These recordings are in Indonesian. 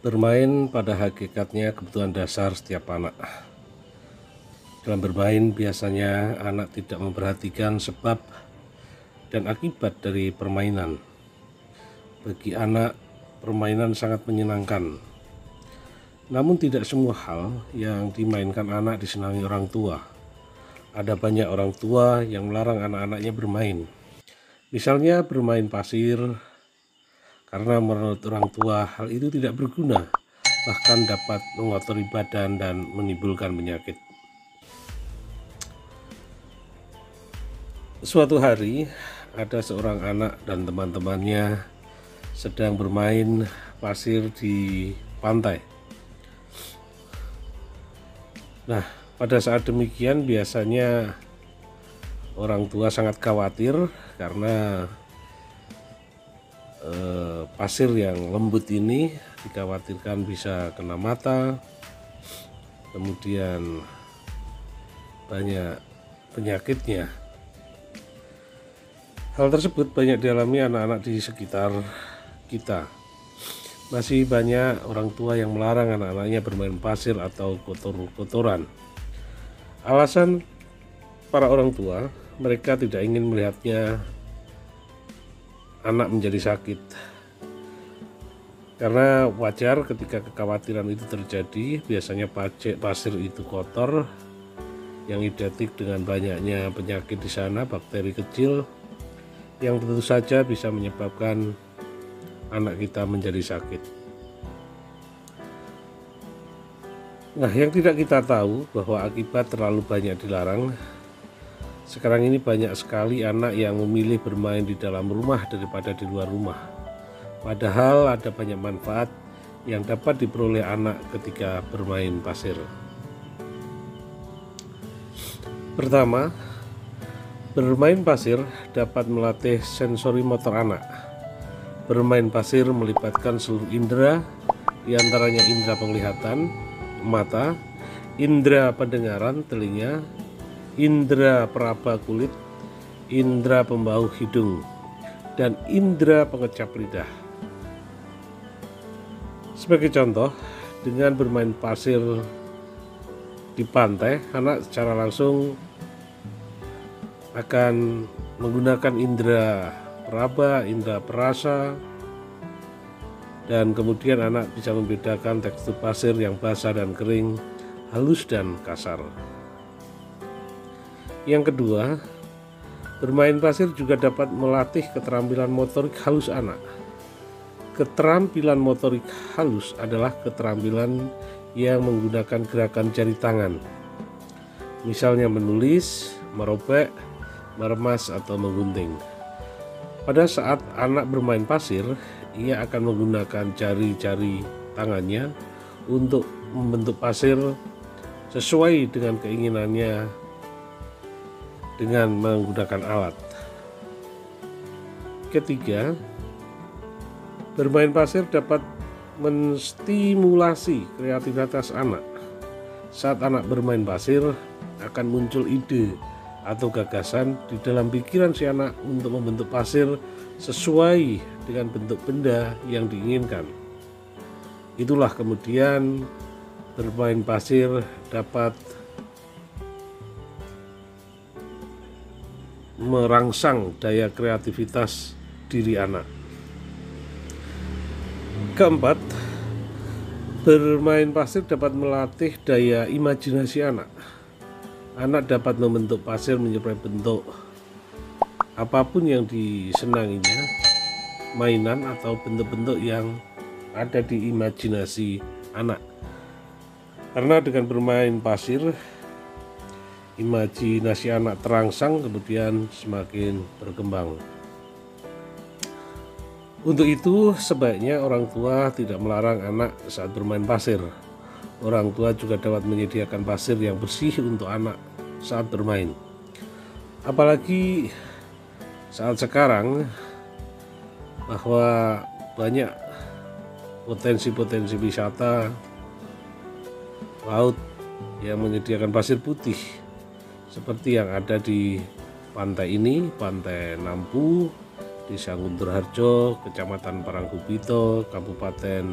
Bermain pada hakikatnya kebutuhan dasar setiap anak. Dalam bermain biasanya anak tidak memperhatikan sebab dan akibat dari permainan. Bagi anak, permainan sangat menyenangkan. Namun tidak semua hal yang dimainkan anak disenangi orang tua. Ada banyak orang tua yang melarang anak-anaknya bermain. Misalnya bermain pasir, karena menurut orang tua hal itu tidak berguna, bahkan dapat mengotori badan dan menimbulkan penyakit. Suatu hari ada seorang anak dan teman-temannya sedang bermain pasir di pantai. Nah, pada saat demikian biasanya orang tua sangat khawatir karena pasir yang lembut ini dikhawatirkan bisa kena mata, kemudian banyak penyakitnya. Hal tersebut banyak dialami anak-anak di sekitar kita. Masih banyak orang tua yang melarang anak-anaknya bermain pasir atau kotor-kotoran. Alasan para orang tua, mereka tidak ingin melihatnya anak menjadi sakit. Karena wajar ketika kekhawatiran itu terjadi, biasanya pasir itu kotor yang identik dengan banyaknya penyakit di sana, bakteri kecil yang tentu saja bisa menyebabkan anak kita menjadi sakit. Nah, yang tidak kita tahu bahwa akibat terlalu banyak dilarang, sekarang ini banyak sekali anak yang memilih bermain di dalam rumah daripada di luar rumah. Padahal ada banyak manfaat yang dapat diperoleh anak ketika bermain pasir. Pertama, bermain pasir dapat melatih sensori motor anak. Bermain pasir melibatkan seluruh indera, diantaranya indera penglihatan, mata, indera pendengaran, telinga, indera peraba kulit, indera pembau hidung, dan indera pengecap lidah. Sebagai contoh, dengan bermain pasir di pantai, anak secara langsung akan menggunakan indera peraba, indera perasa, dan kemudian anak bisa membedakan tekstur pasir yang basah dan kering, halus dan kasar. Yang kedua, bermain pasir juga dapat melatih keterampilan motorik halus anak. Keterampilan motorik halus adalah keterampilan yang menggunakan gerakan jari tangan, misalnya menulis, merobek, meremas, atau menggunting. Pada saat anak bermain pasir, ia akan menggunakan jari-jari tangannya untuk membentuk pasir sesuai dengan keinginannya dengan menggunakan alat. Ketiga, bermain pasir dapat menstimulasi kreativitas anak. Saat anak bermain pasir, akan muncul ide atau gagasan di dalam pikiran si anak untuk membentuk pasir sesuai dengan bentuk benda yang diinginkan. Itulah kemudian bermain pasir dapat merangsang daya kreativitas diri anak. Keempat, bermain pasir dapat melatih daya imajinasi anak. Anak dapat membentuk pasir menyerupai bentuk apapun yang disenanginya, mainan atau bentuk-bentuk yang ada di imajinasi anak. Karena dengan bermain pasir, imajinasi anak terangsang kemudian semakin berkembang. Untuk itu, sebaiknya orang tua tidak melarang anak saat bermain pasir. Orang tua juga dapat menyediakan pasir yang bersih untuk anak saat bermain. Apalagi saat sekarang bahwa banyak potensi-potensi wisata laut yang menyediakan pasir putih seperti yang ada di pantai ini, Pantai Nampu, di Sangunturharjo, Kecamatan Parangkubito, Kabupaten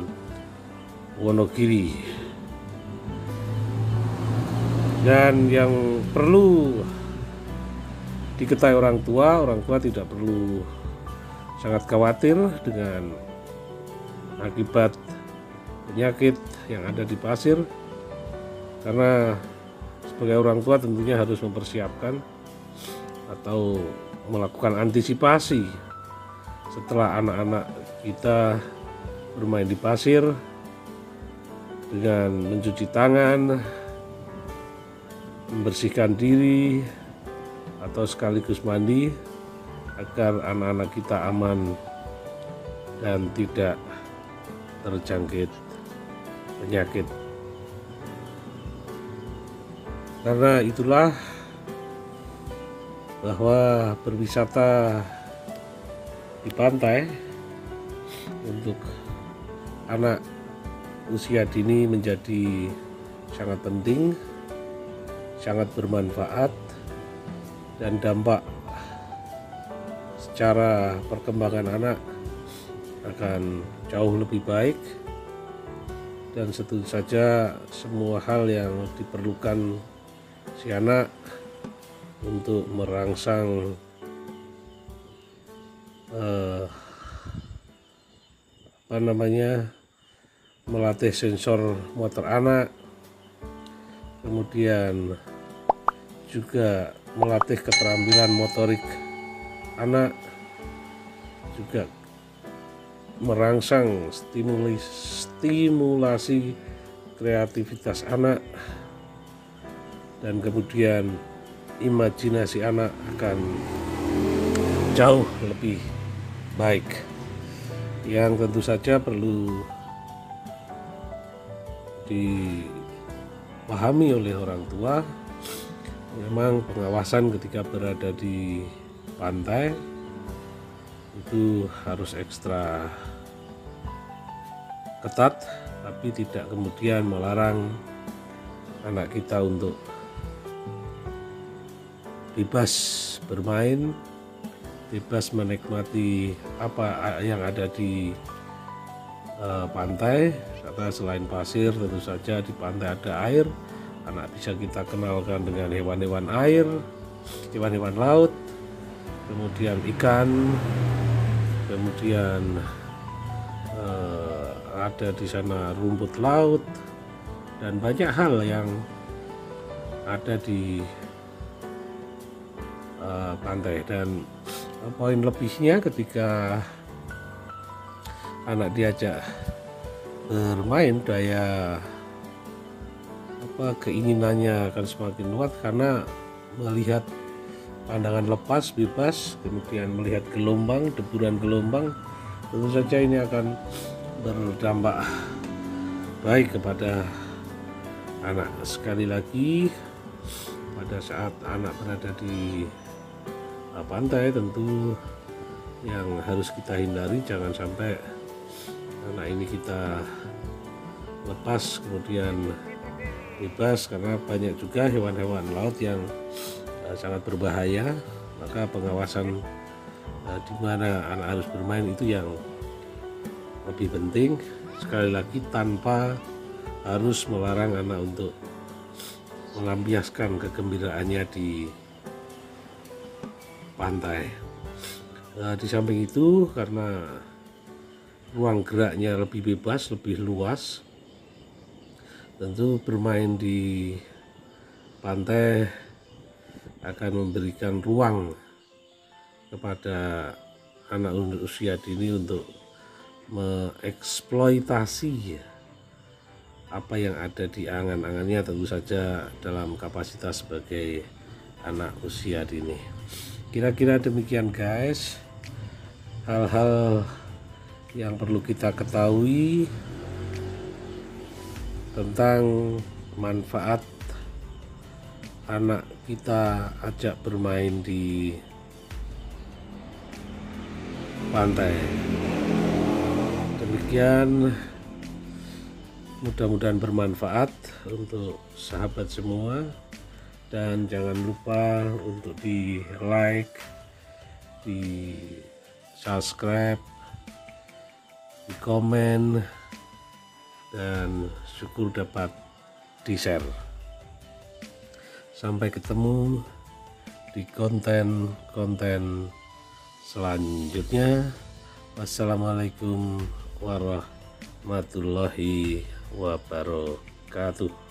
Wonogiri. Dan yang perlu diketahui orang tua tidak perlu sangat khawatir dengan akibat penyakit yang ada di pasir, karena sebagai orang tua tentunya harus mempersiapkan atau melakukan antisipasi setelah anak-anak kita bermain di pasir dengan mencuci tangan, membersihkan diri, atau sekaligus mandi agar anak-anak kita aman dan tidak terjangkit penyakit. Karena itulah bahwa berwisata di pantai untuk anak usia dini menjadi sangat penting, sangat bermanfaat, dan dampak secara perkembangan anak akan jauh lebih baik. Dan tentu saja semua hal yang diperlukan si anak untuk merangsang melatih sensor motor anak, kemudian juga melatih keterampilan motorik anak, juga merangsang stimulasi kreativitas anak, dan kemudian imajinasi anak akan jauh lebih baik. Yang tentu saja perlu dipahami oleh orang tua, memang pengawasan ketika berada di pantai itu harus ekstra ketat, tapi tidak kemudian melarang anak kita untuk bebas bermain, bebas menikmati apa yang ada di pantai. Karena selain pasir, tentu saja di pantai ada air. Anak bisa kita kenalkan dengan hewan-hewan air, hewan-hewan laut, kemudian ikan, kemudian ada di sana rumput laut, dan banyak hal yang ada di pantai. Dan poin lebihnya ketika anak diajak bermain, daya keinginannya akan semakin kuat karena melihat pandangan lepas, bebas, kemudian melihat gelombang, deburan gelombang. Tentu saja ini akan berdampak baik kepada anak. Sekali lagi, pada saat anak berada di pantai, tentu yang harus kita hindari jangan sampai anak ini kita lepas kemudian bebas, karena banyak juga hewan-hewan laut yang sangat berbahaya. Maka pengawasan di mana anak harus bermain itu yang lebih penting. Sekali lagi, tanpa harus melarang anak untuk melampiaskan kegembiraannya di pantai. Di samping itu, karena ruang geraknya lebih bebas, lebih luas, tentu bermain di pantai akan memberikan ruang kepada anak usia dini untuk mengeksploitasi apa yang ada di angan-angannya, tentu saja dalam kapasitas sebagai anak usia dini. Kira-kira demikian guys, hal-hal yang perlu kita ketahui tentang manfaat anak kita ajak bermain di pantai. Demikian, mudah-mudahan bermanfaat untuk sahabat semua, dan jangan lupa untuk di like, di subscribe, di komen, dan syukur dapat di-share. Sampai ketemu di konten-konten selanjutnya. Wassalamualaikum warahmatullahi wabarakatuh.